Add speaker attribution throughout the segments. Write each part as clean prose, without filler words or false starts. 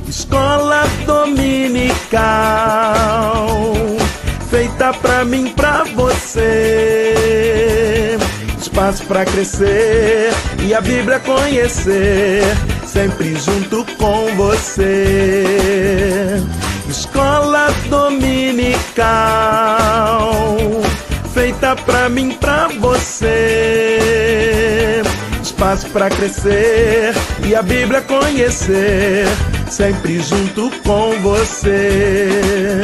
Speaker 1: Escola dominical, feita pra mim, pra você. Espaço pra crescer e a Bíblia conhecer, sempre junto com você. Escola dominical, feita pra mim, pra você. Espaço pra crescer e a Bíblia conhecer, sempre junto com você.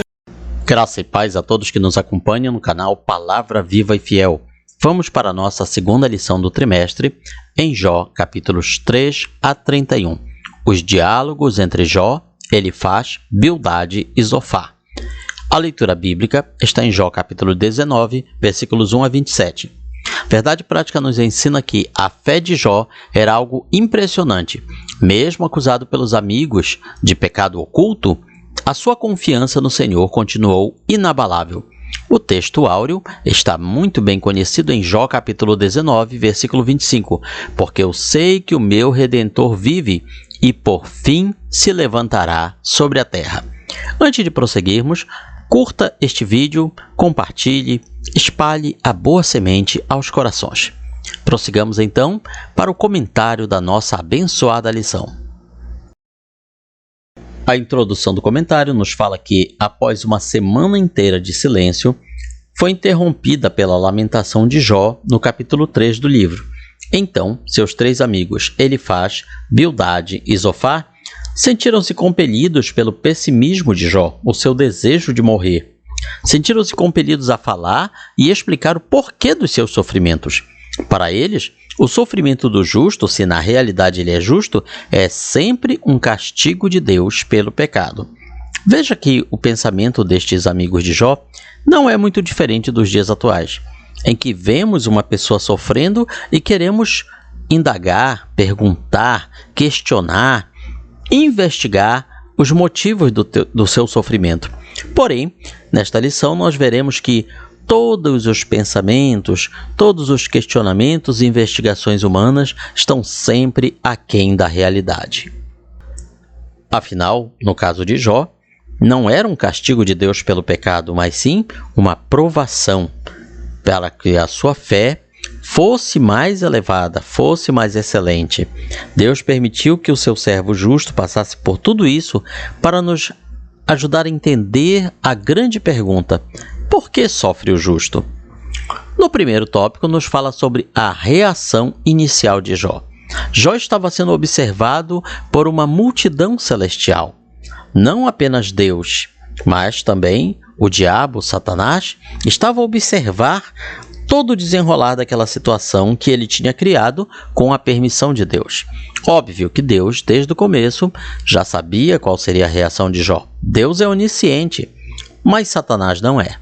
Speaker 2: Graça e paz a todos que nos acompanham no canal Palavra Viva e Fiel. Vamos para a nossa segunda lição do trimestre, em Jó, capítulos 3 a 31. Os diálogos entre Jó, Elifaz, Bildade e Zofar. A leitura bíblica está em Jó, capítulo 19, versículos 1 a 27. Verdade prática nos ensina que a fé de Jó era algo impressionante. Mesmo acusado pelos amigos de pecado oculto, a sua confiança no Senhor continuou inabalável. O texto áureo está muito bem conhecido em Jó capítulo 19, versículo 25. Porque eu sei que o meu Redentor vive e por fim se levantará sobre a terra. Antes de prosseguirmos, curta este vídeo, compartilhe, espalhe a boa semente aos corações. Prossigamos então para o comentário da nossa abençoada lição. A introdução do comentário nos fala que, após uma semana inteira de silêncio, foi interrompida pela lamentação de Jó no capítulo 3 do livro. Então, seus três amigos, Elifaz, Bildade e Zofar, sentiram-se compelidos pelo pessimismo de Jó, o seu desejo de morrer. Sentiram-se compelidos a falar e explicar o porquê dos seus sofrimentos. Para eles, o sofrimento do justo, se na realidade ele é justo, é sempre um castigo de Deus pelo pecado. Veja que o pensamento destes amigos de Jó não é muito diferente dos dias atuais, em que vemos uma pessoa sofrendo e queremos indagar, perguntar, questionar, investigar os motivos do seu sofrimento. Porém, nesta lição nós veremos que todos os pensamentos, todos os questionamentos e investigações humanas estão sempre aquém da realidade. Afinal, no caso de Jó, não era um castigo de Deus pelo pecado, mas sim uma provação para que a sua fé fosse mais elevada, fosse mais excelente. Deus permitiu que o seu servo justo passasse por tudo isso para nos ajudar a entender a grande pergunta: por que sofre o justo? No primeiro tópico, nos fala sobre a reação inicial de Jó. Jó estava sendo observado por uma multidão celestial. Não apenas Deus, mas também o diabo, Satanás, estava a observar todo o desenrolar daquela situação que ele tinha criado com a permissão de Deus. Óbvio que Deus, desde o começo, já sabia qual seria a reação de Jó. Deus é onisciente, mas Satanás não é.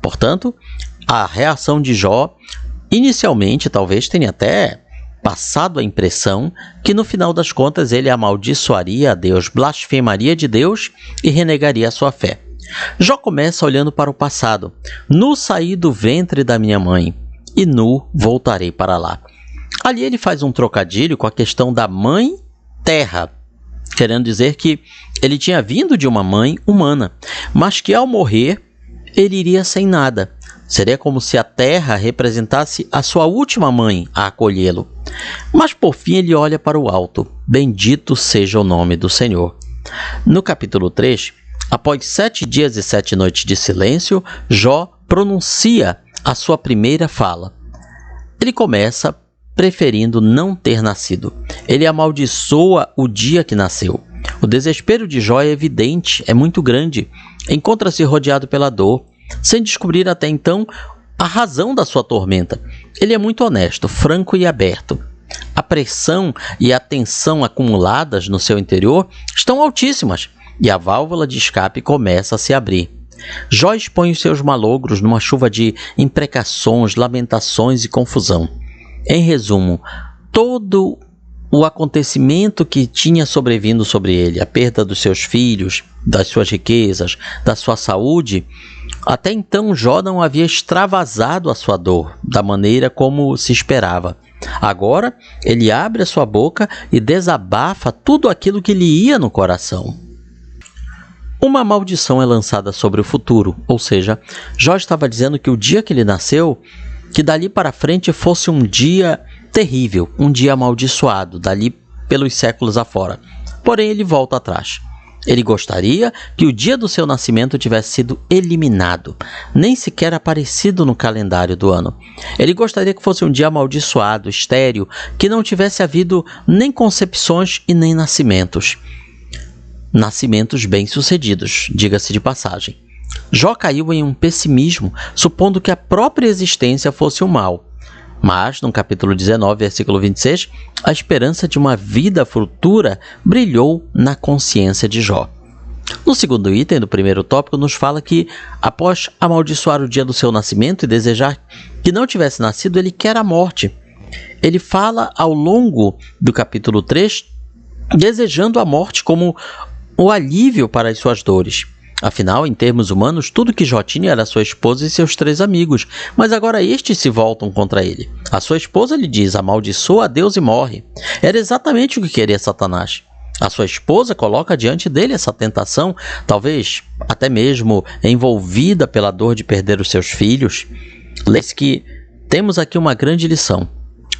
Speaker 2: Portanto, a reação de Jó, inicialmente, talvez tenha até passado a impressão que no final das contas ele amaldiçoaria a Deus, blasfemaria de Deus e renegaria a sua fé. Jó começa olhando para o passado. Nu saí do ventre da minha mãe, e nu voltarei para lá. Ali ele faz um trocadilho com a questão da mãe terra, querendo dizer que ele tinha vindo de uma mãe humana, mas que ao morrer ele iria sem nada. Seria como se a terra representasse a sua última mãe a acolhê-lo. Mas por fim ele olha para o alto. Bendito seja o nome do Senhor. No capítulo 3, após 7 dias e 7 noites de silêncio, Jó pronuncia a sua primeira fala. Ele começa preferindo não ter nascido. Ele amaldiçoa o dia que nasceu. O desespero de Jó é evidente, é muito grande. Encontra-se rodeado pela dor, sem descobrir até então a razão da sua tormenta. Ele é muito honesto, franco e aberto. A pressão e a tensão acumuladas no seu interior estão altíssimas e a válvula de escape começa a se abrir. Jó expõe os seus malogros numa chuva de imprecações, lamentações e confusão. Em resumo, todo o acontecimento que tinha sobrevindo sobre ele, a perda dos seus filhos, das suas riquezas, da sua saúde, até então Jó não havia extravasado a sua dor da maneira como se esperava. Agora ele abre a sua boca e desabafa tudo aquilo que lhe ia no coração. Uma maldição é lançada sobre o futuro, ou seja, Jó estava dizendo que o dia que ele nasceu, que dali para frente fosse um dia terrível, um dia amaldiçoado, dali pelos séculos afora. Porém, ele volta atrás. Ele gostaria que o dia do seu nascimento tivesse sido eliminado, nem sequer aparecido no calendário do ano. Ele gostaria que fosse um dia amaldiçoado, estéril, que não tivesse havido nem concepções e nem nascimentos. Nascimentos bem-sucedidos, diga-se de passagem. Jó caiu em um pessimismo, supondo que a própria existência fosse o mal. Mas, no capítulo 19, versículo 26, a esperança de uma vida futura brilhou na consciência de Jó. No segundo item do primeiro tópico, nos fala que, após amaldiçoar o dia do seu nascimento e desejar que não tivesse nascido, ele quer a morte. Ele fala ao longo do capítulo 3, desejando a morte como o alívio para as suas dores. Afinal, em termos humanos, tudo que Jó tinha era sua esposa e seus 3 amigos, mas agora estes se voltam contra ele. A sua esposa lhe diz: amaldiçoa a Deus e morre. Era exatamente o que queria Satanás. A sua esposa coloca diante dele essa tentação, talvez até mesmo envolvida pela dor de perder os seus filhos. Lê-se que temos aqui uma grande lição.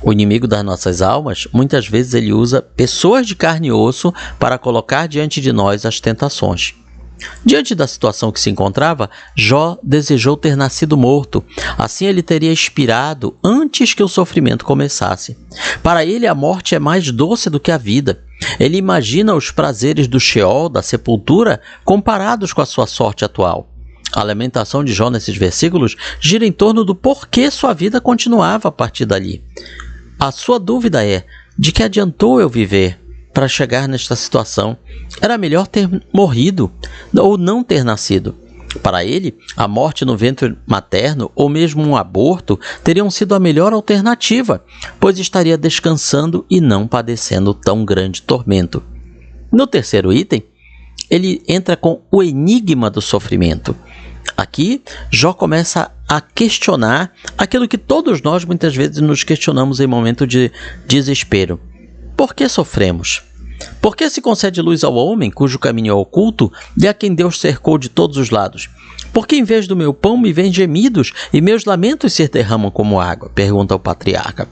Speaker 2: O inimigo das nossas almas, muitas vezes ele usa pessoas de carne e osso para colocar diante de nós as tentações. Diante da situação que se encontrava, Jó desejou ter nascido morto. Assim ele teria expirado antes que o sofrimento começasse. Para ele, a morte é mais doce do que a vida. Ele imagina os prazeres do Sheol, da sepultura, comparados com a sua sorte atual. A lamentação de Jó nesses versículos gira em torno do porquê sua vida continuava a partir dali. A sua dúvida é: de que adiantou eu viver para chegar nesta situação? Era melhor ter morrido ou não ter nascido. Para ele, a morte no ventre materno ou mesmo um aborto teriam sido a melhor alternativa, pois estaria descansando e não padecendo tão grande tormento. No terceiro item, ele entra com o enigma do sofrimento. Aqui, Jó começa a questionar aquilo que todos nós muitas vezes nos questionamos em momento de desespero. Por que sofremos? Por que se concede luz ao homem, cujo caminho é oculto, e a quem Deus cercou de todos os lados? Por que em vez do meu pão me vêm gemidos, e meus lamentos se derramam como água? Pergunta o patriarca.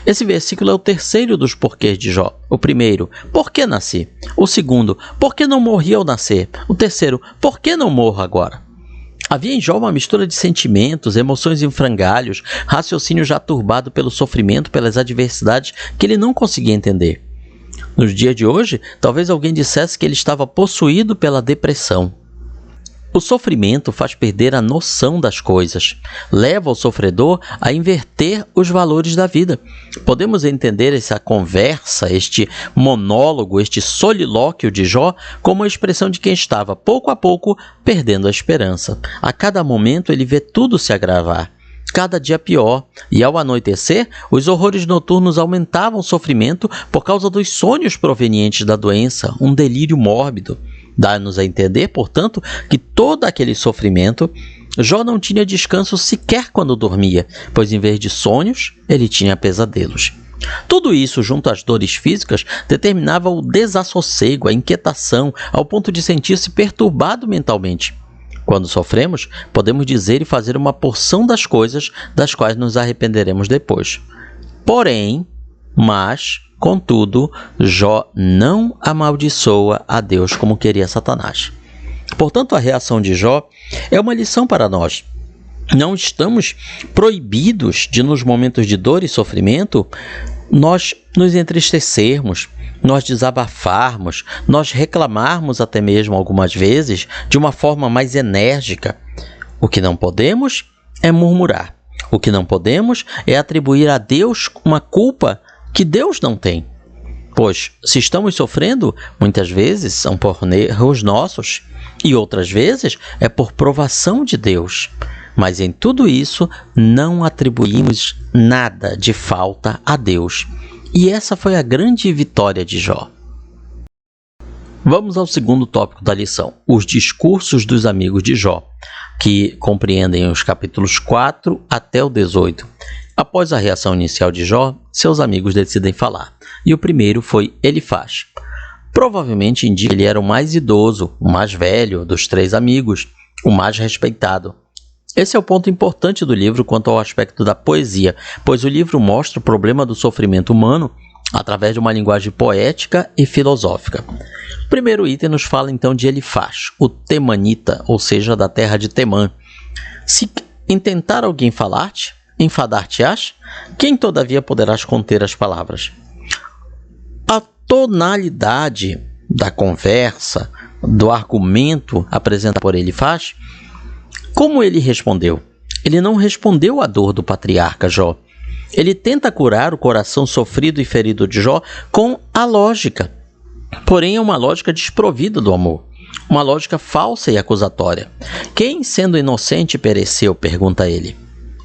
Speaker 2: Esse versículo é o terceiro dos porquês de Jó. O primeiro, por que nasci? O segundo, por que não morri ao nascer? O terceiro, por que não morro agora? Havia em Jó uma mistura de sentimentos, emoções em frangalhos, raciocínio já turbado pelo sofrimento, pelas adversidades que ele não conseguia entender. Nos dias de hoje, talvez alguém dissesse que ele estava possuído pela depressão. O sofrimento faz perder a noção das coisas, leva o sofredor a inverter os valores da vida. Podemos entender essa conversa, este monólogo, este solilóquio de Jó como a expressão de quem estava, pouco a pouco, perdendo a esperança. A cada momento ele vê tudo se agravar, cada dia pior, e ao anoitecer, os horrores noturnos aumentavam o sofrimento por causa dos sonhos provenientes da doença, um delírio mórbido. Dá-nos a entender, portanto, que todo aquele sofrimento, Jó não tinha descanso sequer quando dormia, pois em vez de sonhos, ele tinha pesadelos. Tudo isso, junto às dores físicas, determinava o desassossego, a inquietação, ao ponto de sentir-se perturbado mentalmente. Quando sofremos, podemos dizer e fazer uma porção das coisas das quais nos arrependeremos depois. Contudo, Jó não amaldiçoa a Deus como queria Satanás. Portanto, a reação de Jó é uma lição para nós. Não estamos proibidos de, nos momentos de dor e sofrimento, nós nos entristecermos, nós desabafarmos, nós reclamarmos até mesmo algumas vezes de uma forma mais enérgica. O que não podemos é murmurar. O que não podemos é atribuir a Deus uma culpa que Deus não tem. Pois, se estamos sofrendo, muitas vezes são por erros nossos e outras vezes é por provação de Deus. Mas em tudo isso, não atribuímos nada de falta a Deus. E essa foi a grande vitória de Jó. Vamos ao segundo tópico da lição, os discursos dos amigos de Jó, que compreendem os capítulos 4 até o 18. Após a reação inicial de Jó, seus amigos decidem falar. E o primeiro foi Elifaz. provavelmente indica que ele era o mais idoso, o mais velho dos 3 amigos, o mais respeitado. Esse é o ponto importante do livro quanto ao aspecto da poesia, pois o livro mostra o problema do sofrimento humano através de uma linguagem poética e filosófica. O primeiro item nos fala então de Elifaz, o temanita, ou seja, da terra de Temã. Se intentar alguém falar-te, enfadar-te-ás, quem todavia poderás conter as palavras? A tonalidade da conversa, do argumento apresentado por Elifaz, como ele respondeu? Ele não respondeu à dor do patriarca Jó. Ele tenta curar o coração sofrido e ferido de Jó com a lógica. Porém, é uma lógica desprovida do amor. Uma lógica falsa e acusatória. Quem, sendo inocente, pereceu? Pergunta ele.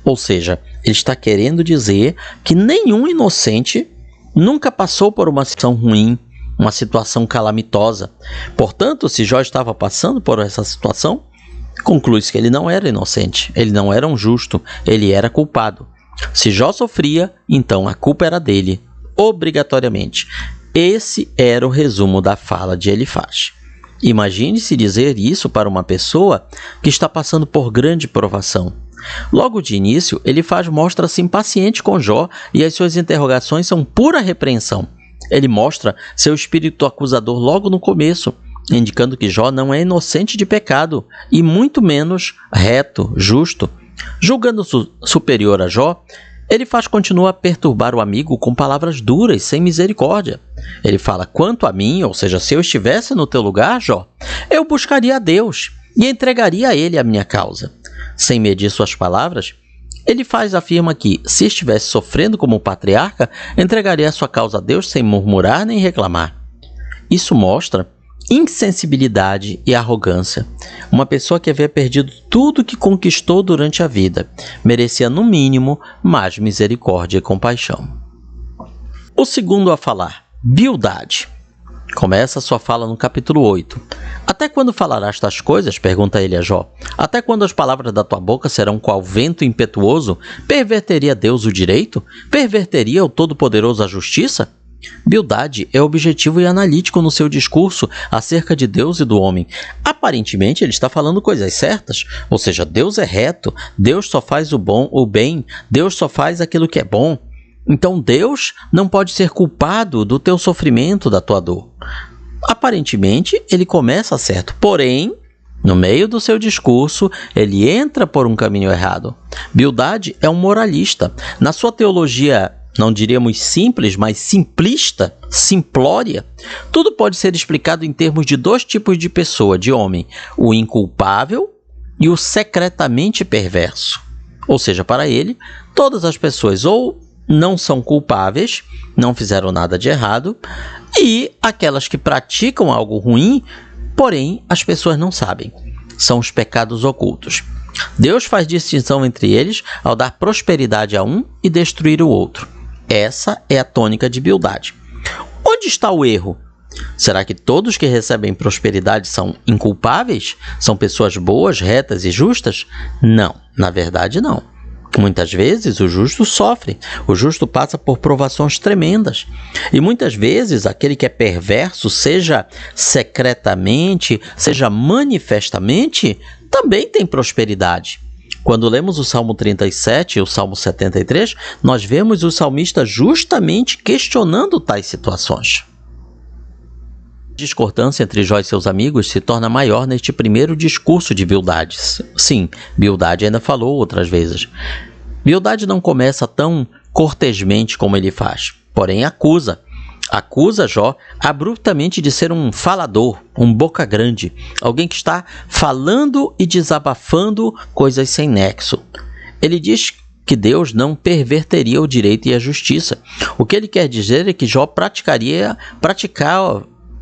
Speaker 2: Ou seja, ele está querendo dizer que nenhum inocente nunca passou por uma situação ruim, uma situação calamitosa. Portanto, se Jó estava passando por essa situação, conclui-se que ele não era inocente, ele não era um justo, ele era culpado. Se Jó sofria, então a culpa era dele, obrigatoriamente. Esse era o resumo da fala de Elifaz. Imagine-se dizer isso para uma pessoa que está passando por grande provação. Logo de início, Elifaz mostra-se impaciente com Jó e as suas interrogações são pura repreensão. Ele mostra seu espírito acusador logo no começo, indicando que Jó não é inocente de pecado e muito menos reto, justo. Julgando superior a Jó, Elifaz continua a perturbar o amigo com palavras duras, sem misericórdia. Ele fala: quanto a mim, ou seja, se eu estivesse no teu lugar, Jó, eu buscaria a Deus e entregaria a ele a minha causa. Sem medir suas palavras, Elifaz afirma que, se estivesse sofrendo como patriarca, entregaria a sua causa a Deus sem murmurar nem reclamar. Isso mostra insensibilidade e arrogância. Uma pessoa que havia perdido tudo que conquistou durante a vida merecia, no mínimo, mais misericórdia e compaixão. O segundo a falar, Bildade. Começa sua fala no capítulo 8. Até quando falarás estas coisas? Pergunta ele a Jó. Até quando as palavras da tua boca serão qual vento impetuoso? Perverteria Deus o direito? Perverteria o Todo-Poderoso a justiça? Bildade é objetivo e analítico no seu discurso acerca de Deus e do homem. Aparentemente ele está falando coisas certas, ou seja, Deus é reto, Deus só faz o bem, Deus só faz aquilo que é bom. Então Deus não pode ser culpado do teu sofrimento, da tua dor. Aparentemente ele começa certo, porém, no meio do seu discurso, ele entra por um caminho errado. Bildade é um moralista. Na sua teologia, não diríamos simples, mas simplista, simplória, tudo pode ser explicado em termos de 2 tipos de pessoa, de homem: o inculpável e o secretamente perverso. Ou seja, para ele, todas as pessoas ou não são culpáveis, não fizeram nada de errado, e aquelas que praticam algo ruim, porém as pessoas não sabem. São os pecados ocultos. Deus faz distinção entre eles ao dar prosperidade a um e destruir o outro. Essa é a tônica de Bildade. Onde está o erro? Será que todos que recebem prosperidade são inculpáveis? São pessoas boas, retas e justas? Não, na verdade não. Muitas vezes o justo sofre, o justo passa por provações tremendas. E muitas vezes aquele que é perverso, seja secretamente, seja manifestamente, também tem prosperidade. Quando lemos o Salmo 37 e o Salmo 73, nós vemos o salmista justamente questionando tais situações. A discordância entre Jó e seus amigos se torna maior neste primeiro discurso de Bildade. Sim, Bildade ainda falou outras vezes. Bildade não começa tão cortesmente como ele faz, porém acusa Jó abruptamente de ser um falador, um boca grande, alguém que está falando e desabafando coisas sem nexo. Ele diz que Deus não perverteria o direito e a justiça. O que ele quer dizer é que Jó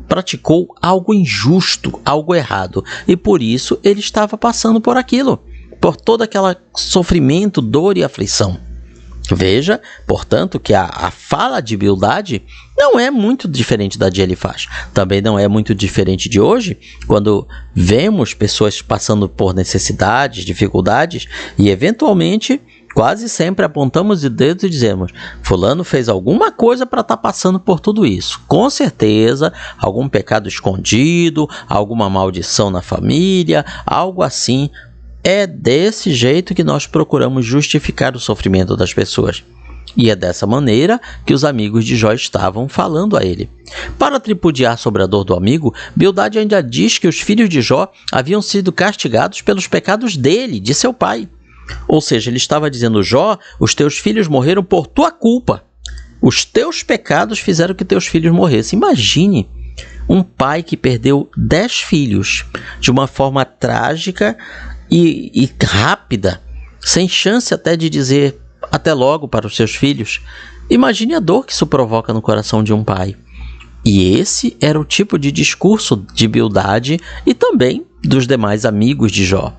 Speaker 2: praticou algo injusto, algo errado, e por isso ele estava passando por aquilo, por todo aquele sofrimento, dor e aflição. Veja, portanto, que a fala de Bildade não é muito diferente da de Elifaz. Também não é muito diferente de hoje, quando vemos pessoas passando por necessidades, dificuldades, e eventualmente Quase sempre apontamos o dedo e dizemos: fulano fez alguma coisa para estar passando por tudo isso. Com certeza, algum pecado escondido, alguma maldição na família, algo assim. É desse jeito que nós procuramos justificar o sofrimento das pessoas. E é dessa maneira que os amigos de Jó estavam falando a ele. Para tripudiar sobre a dor do amigo, Bildade ainda diz que os filhos de Jó haviam sido castigados pelos pecados dele, de seu pai. Ou seja, ele estava dizendo: Jó, os teus filhos morreram por tua culpa. Os teus pecados fizeram que teus filhos morressem. Imagine um pai que perdeu 10 filhos de uma forma trágica e rápida, sem chance até de dizer até logo para os seus filhos. Imagine a dor que isso provoca no coração de um pai. E esse era o tipo de discurso de Bildade e também dos demais amigos de Jó.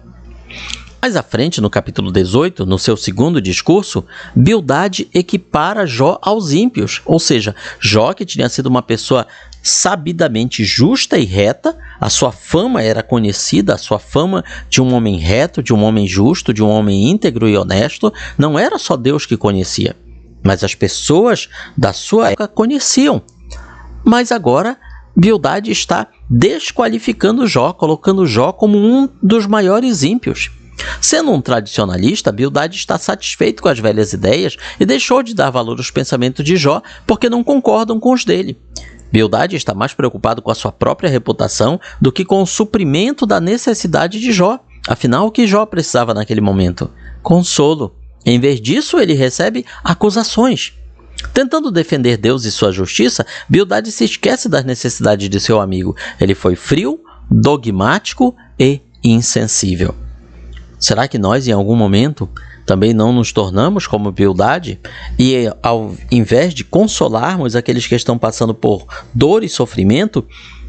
Speaker 2: Mais à frente, no capítulo 18, no seu segundo discurso, Bildade equipara Jó aos ímpios, ou seja, Jó, que tinha sido uma pessoa sabidamente justa e reta, a sua fama era conhecida, a sua fama de um homem reto, de um homem justo, de um homem íntegro e honesto, não era só Deus que conhecia, mas as pessoas da sua época conheciam. Mas agora, Bildade está desqualificando Jó, colocando Jó como um dos maiores ímpios. Sendo um tradicionalista, Bildade está satisfeito com as velhas ideias e deixou de dar valor aos pensamentos de Jó porque não concordam com os dele. Bildade está mais preocupado com a sua própria reputação do que com o suprimento da necessidade de Jó. Afinal, o que Jó precisava naquele momento? Consolo. Em vez disso, ele recebe acusações. Tentando defender Deus e sua justiça, Bildade se esquece das necessidades de seu amigo. Ele foi frio, dogmático e insensível. Será que nós, em algum momento, também não nos tornamos como Bildade? E ao invés de consolarmos aqueles que estão passando por dor e sofrimento,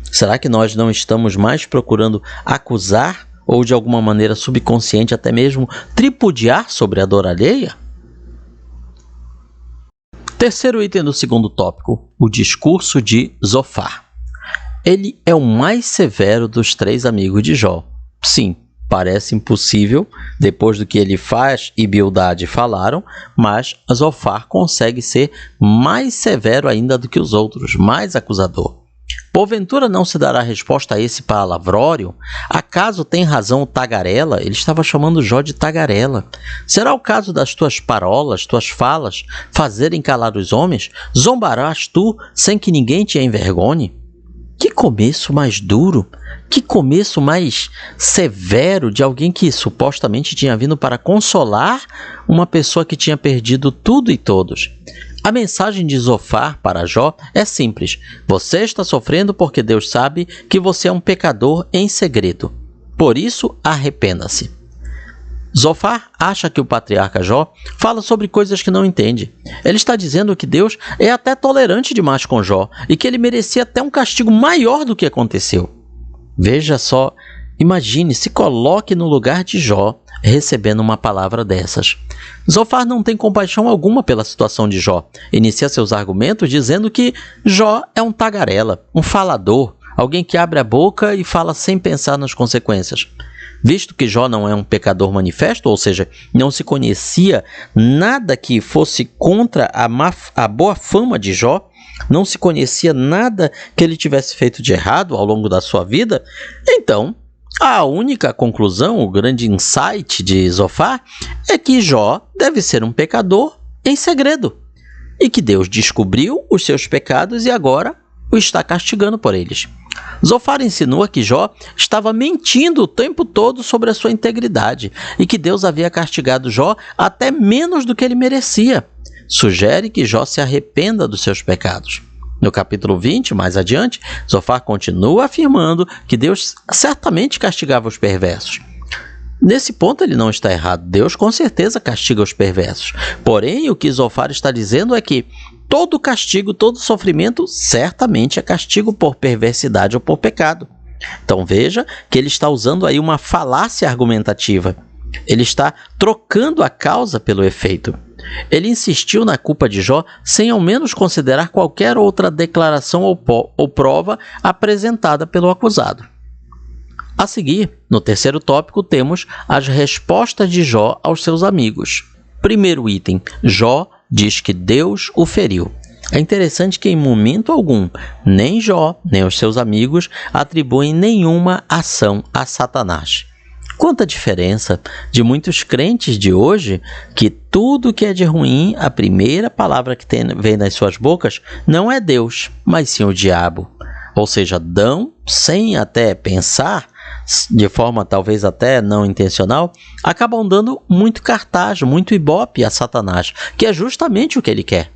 Speaker 2: será que nós não estamos mais procurando acusar ou de alguma maneira subconsciente até mesmo tripudiar sobre a dor alheia? Terceiro item do segundo tópico, o discurso de Zofar. Ele é o mais severo dos 3 amigos de Jó. Sim, parece impossível, depois do que ele faz e Bildade falaram, mas Zofar consegue ser mais severo ainda do que os outros, mais acusador. Porventura não se dará resposta a esse palavrório? Acaso tem razão o tagarela? Ele estava chamando Jó de tagarela. Será o caso das tuas parolas, tuas falas, fazerem calar os homens? Zombarás tu sem que ninguém te envergonhe? Que começo mais duro, que começo mais severo de alguém que supostamente tinha vindo para consolar uma pessoa que tinha perdido tudo e todos. A mensagem de Zofar para Jó é simples: você está sofrendo porque Deus sabe que você é um pecador em segredo. Por isso, arrependa-se. Zofar acha que o patriarca Jó fala sobre coisas que não entende. Ele está dizendo que Deus é até tolerante demais com Jó e que ele merecia até um castigo maior do que aconteceu. Veja só, imagine, se coloque no lugar de Jó recebendo uma palavra dessas. Zofar não tem compaixão alguma pela situação de Jó. Inicia seus argumentos dizendo que Jó é um tagarela, um falador, alguém que abre a boca e fala sem pensar nas consequências. Visto que Jó não é um pecador manifesto, ou seja, não se conhecia nada que fosse contra a boa fama de Jó, não se conhecia nada que ele tivesse feito de errado ao longo da sua vida, então a única conclusão, o grande insight de Zofar é que Jó deve ser um pecador em segredo e que Deus descobriu os seus pecados e agora o está castigando por eles. Zofar insinua que Jó estava mentindo o tempo todo sobre a sua integridade e que Deus havia castigado Jó até menos do que ele merecia. Sugere que Jó se arrependa dos seus pecados. No capítulo 20, mais adiante, Zofar continua afirmando que Deus certamente castigava os perversos. Nesse ponto ele não está errado. Deus com certeza castiga os perversos. Porém, o que Zofar está dizendo é que todo castigo, todo sofrimento, certamente é castigo por perversidade ou por pecado. Então veja que ele está usando aí uma falácia argumentativa. Ele está trocando a causa pelo efeito. Ele insistiu na culpa de Jó sem ao menos considerar qualquer outra declaração ou prova apresentada pelo acusado. A seguir, no terceiro tópico, temos as respostas de Jó aos seus amigos. Primeiro item, Jó diz que Deus o feriu. É interessante que em momento algum, nem Jó, nem os seus amigos atribuem nenhuma ação a Satanás. Quanta diferença de muitos crentes de hoje que tudo que é de ruim, a primeira palavra que vem nas suas bocas não é Deus, mas sim o diabo. Ou seja, dão, sem até pensar, de forma talvez até não intencional, acabam dando muito cartaz, muito ibope a Satanás, que é justamente o que ele quer.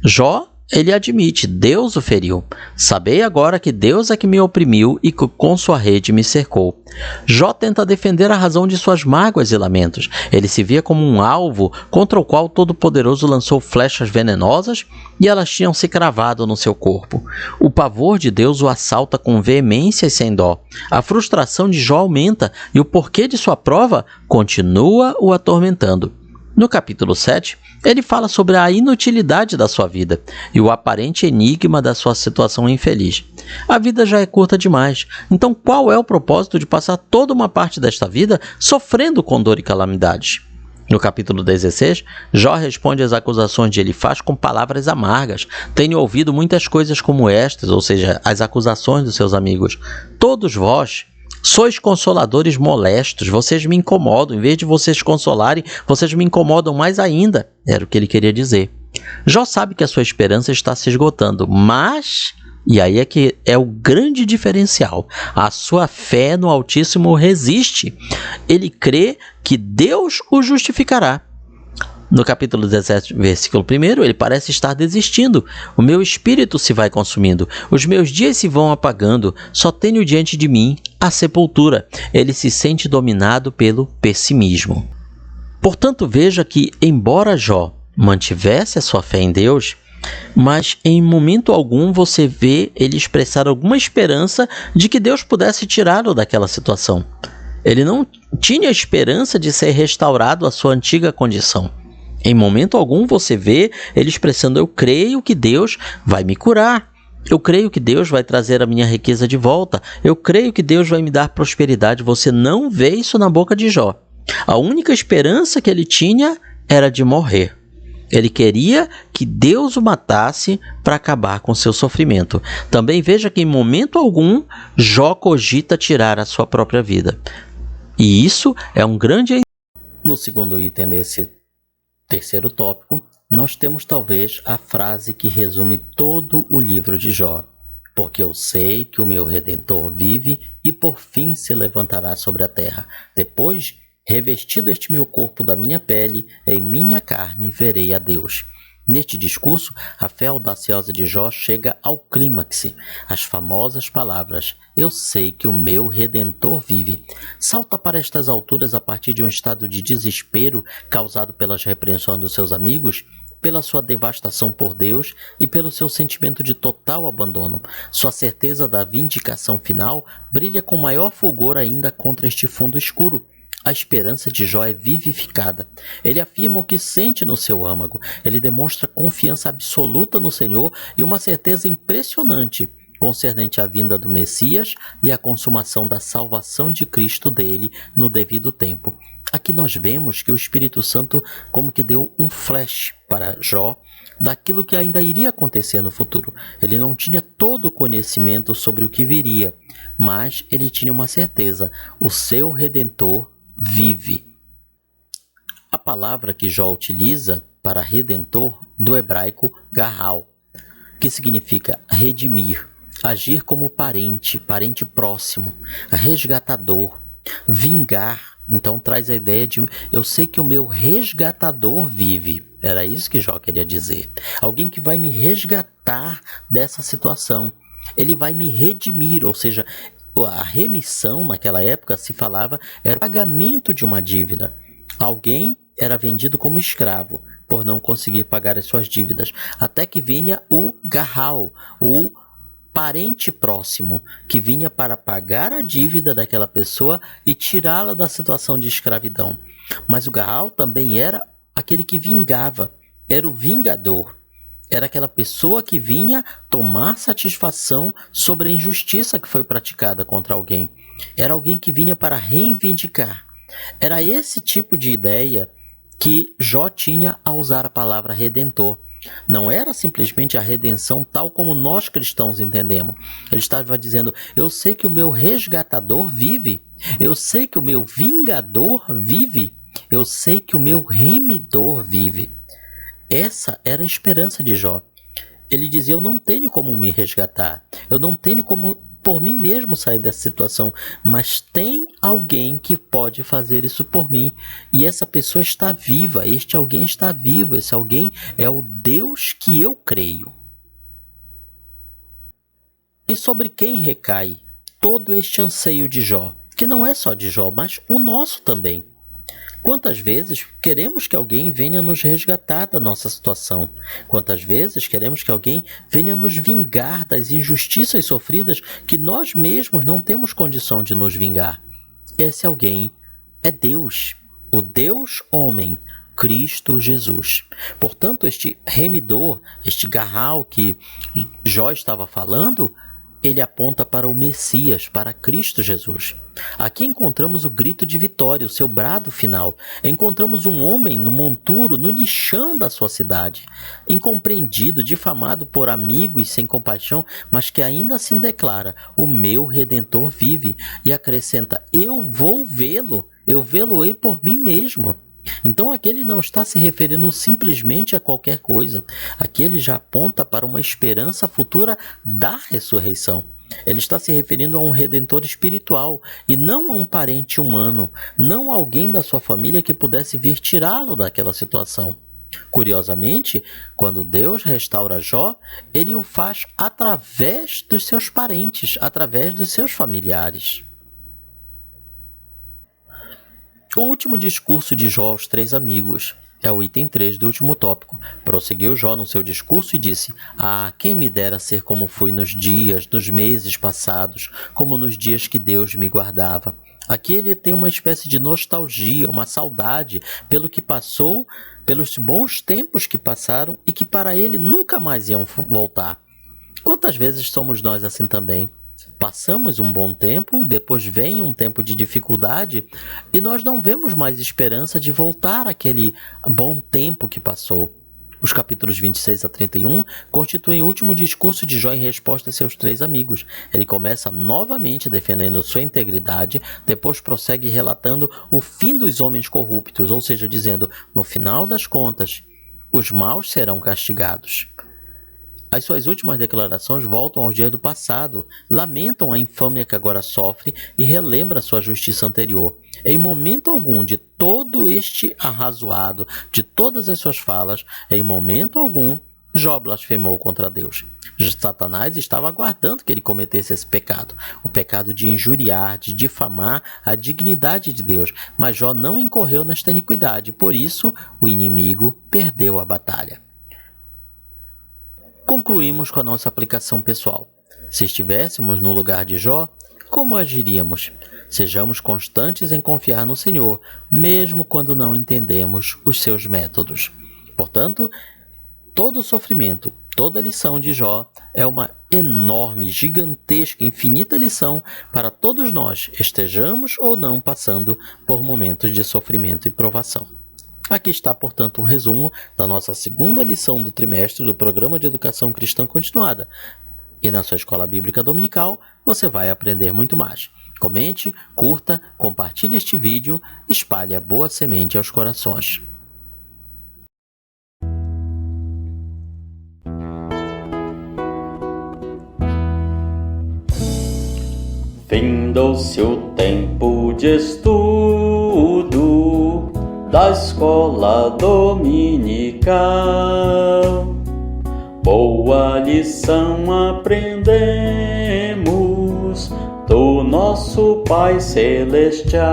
Speaker 2: Jó, ele admite, Deus o feriu. Sabei agora que Deus é que me oprimiu e que com sua rede me cercou. Jó tenta defender a razão de suas mágoas e lamentos. Ele se via como um alvo contra o qual o Todo-Poderoso lançou flechas venenosas e elas tinham se cravado no seu corpo. O pavor de Deus o assalta com veemência e sem dó. A frustração de Jó aumenta e o porquê de sua prova continua o atormentando. No capítulo 7, ele fala sobre a inutilidade da sua vida e o aparente enigma da sua situação infeliz. A vida já é curta demais, então qual é o propósito de passar toda uma parte desta vida sofrendo com dor e calamidades? No capítulo 16, Jó responde às acusações de Elifaz com palavras amargas. Tenho ouvido muitas coisas como estas, ou seja, as acusações dos seus amigos. Todos vós sois consoladores molestos, vocês me incomodam. Em vez de vocês consolarem, vocês me incomodam mais ainda. Era o que ele queria dizer. Jó sabe que a sua esperança está se esgotando, mas, e aí é que é o grande diferencial, a sua fé no Altíssimo resiste. Ele crê que Deus o justificará. No capítulo 17, versículo 1, ele parece estar desistindo. O meu espírito se vai consumindo, os meus dias se vão apagando, só tenho diante de mim a sepultura. Ele se sente dominado pelo pessimismo. Portanto, veja que, embora Jó mantivesse a sua fé em Deus, mas em momento algum você vê ele expressar alguma esperança de que Deus pudesse tirá-lo daquela situação. Ele não tinha esperança de ser restaurado à sua antiga condição. Em momento algum você vê ele expressando: eu creio que Deus vai me curar. Eu creio que Deus vai trazer a minha riqueza de volta. Eu creio que Deus vai me dar prosperidade. Você não vê isso na boca de Jó. A única esperança que ele tinha era de morrer. Ele queria que Deus o matasse para acabar com seu sofrimento. Também veja que em momento algum Jó cogita tirar a sua própria vida. E isso é um grande... No segundo item desse terceiro tópico, nós temos talvez a frase que resume todo o livro de Jó. Porque eu sei que o meu Redentor vive e por fim se levantará sobre a terra. Depois, revestido este meu corpo da minha pele, em minha carne verei a Deus. Neste discurso, a fé audaciosa de Jó chega ao clímax. As famosas palavras, eu sei que o meu Redentor vive, salta para estas alturas a partir de um estado de desespero causado pelas repreensões dos seus amigos, pela sua devastação por Deus e pelo seu sentimento de total abandono. Sua certeza da vindicação final brilha com maior fulgor ainda contra este fundo escuro. A esperança de Jó é vivificada. Ele afirma o que sente no seu âmago. Ele demonstra confiança absoluta no Senhor e uma certeza impressionante concernente à vinda do Messias e à consumação da salvação de Cristo dele no devido tempo. Aqui nós vemos que o Espírito Santo como que deu um flash para Jó daquilo que ainda iria acontecer no futuro. Ele não tinha todo o conhecimento sobre o que viria, mas ele tinha uma certeza: o seu Redentor vive. A palavra que Jó utiliza para redentor do hebraico garral, que significa redimir, agir como parente próximo, resgatador, vingar. Então traz a ideia de eu sei que o meu resgatador vive. Era isso que Jó queria dizer. Alguém que vai me resgatar dessa situação. Ele vai me redimir, ou seja, a remissão naquela época se falava era o pagamento de uma dívida. Alguém era vendido como escravo por não conseguir pagar as suas dívidas, até que vinha o garral, o parente próximo, que vinha para pagar a dívida daquela pessoa e tirá-la da situação de escravidão. Mas o garral também era aquele que vingava, era o vingador. Era aquela pessoa que vinha tomar satisfação sobre a injustiça que foi praticada contra alguém. Era alguém que vinha para reivindicar. Era esse tipo de ideia que Jó tinha ao usar a palavra redentor. Não era simplesmente a redenção tal como nós cristãos entendemos. Ele estava dizendo: eu sei que o meu resgatador vive, eu sei que o meu vingador vive, eu sei que o meu remidor vive. Essa era a esperança de Jó. Ele dizia: eu não tenho como me resgatar, eu não tenho como por mim mesmo sair dessa situação, mas tem alguém que pode fazer isso por mim, e essa pessoa está viva, este alguém está vivo, esse alguém é o Deus que eu creio. E sobre quem recai todo este anseio de Jó, que não é só de Jó, mas o nosso também? Quantas vezes queremos que alguém venha nos resgatar da nossa situação? Quantas vezes queremos que alguém venha nos vingar das injustiças sofridas que nós mesmos não temos condição de nos vingar? Esse alguém é Deus, o Deus homem, Cristo Jesus. Portanto, este remidor, este garral que Jó estava falando, ele aponta para o Messias, para Cristo Jesus. Aqui encontramos o grito de vitória, o seu brado final. Encontramos um homem no monturo, no lixão da sua cidade, incompreendido, difamado por amigos sem compaixão, mas que ainda assim declara: o meu Redentor vive, e acrescenta: eu vou vê-lo, eu vê-lo-ei por mim mesmo. Então aqui ele não está se referindo simplesmente a qualquer coisa. Aqui ele já aponta para uma esperança futura da ressurreição. Ele está se referindo a um redentor espiritual e não a um parente humano, não a alguém da sua família que pudesse vir tirá-lo daquela situação. Curiosamente, quando Deus restaura Jó, ele o faz através dos seus parentes, através dos seus familiares. O último discurso de Jó aos 3 amigos é o item 3 do último tópico. Prosseguiu Jó no seu discurso e disse: quem me dera ser como fui nos dias, nos meses passados, como nos dias que Deus me guardava. Aqui ele tem uma espécie de nostalgia, uma saudade pelo que passou, pelos bons tempos que passaram e que para ele nunca mais iam voltar. Quantas vezes somos nós assim também? Passamos um bom tempo e depois vem um tempo de dificuldade e nós não vemos mais esperança de voltar àquele bom tempo que passou. Os capítulos 26 a 31 constituem o último discurso de Jó em resposta a seus 3 amigos. Ele começa novamente defendendo sua integridade, depois prossegue relatando o fim dos homens corruptos, ou seja, dizendo: no final das contas, os maus serão castigados. As suas últimas declarações voltam aos dias do passado, lamentam a infâmia que agora sofre e relembra sua justiça anterior. Em momento algum de todo este arrazoado, de todas as suas falas, em momento algum, Jó blasfemou contra Deus. Satanás estava aguardando que ele cometesse esse pecado, o pecado de injuriar, de difamar a dignidade de Deus, mas Jó não incorreu nesta iniquidade, por isso o inimigo perdeu a batalha. Concluímos com a nossa aplicação pessoal. Se estivéssemos no lugar de Jó, como agiríamos? Sejamos constantes em confiar no Senhor, mesmo quando não entendemos os seus métodos. Portanto, todo o sofrimento, toda a lição de Jó é uma enorme, gigantesca, infinita lição para todos nós, estejamos ou não passando por momentos de sofrimento e provação. Aqui está, portanto, um resumo da nossa segunda lição do trimestre do Programa de Educação Cristã Continuada. E na sua escola bíblica dominical, você vai aprender muito mais. Comente, curta, compartilhe este vídeo, espalhe a boa semente aos corações.
Speaker 3: Findou-se o tempo de estudo da escola dominical. Boa lição aprendemos do nosso Pai Celestial.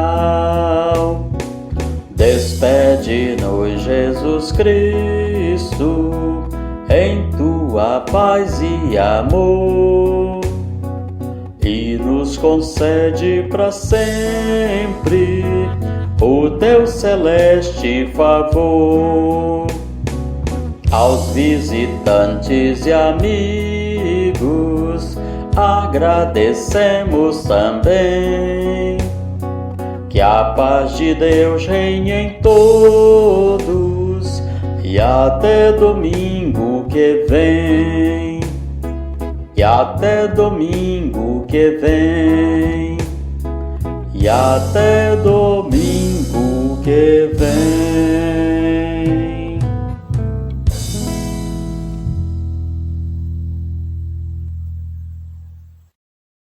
Speaker 3: Despede-nos, Jesus Cristo, em tua paz e amor, e nos concede para sempre o teu celeste favor. Aos visitantes e amigos agradecemos também Que a paz de Deus reine em todos, e até domingo que vem. E até domingo que vem. E até domingo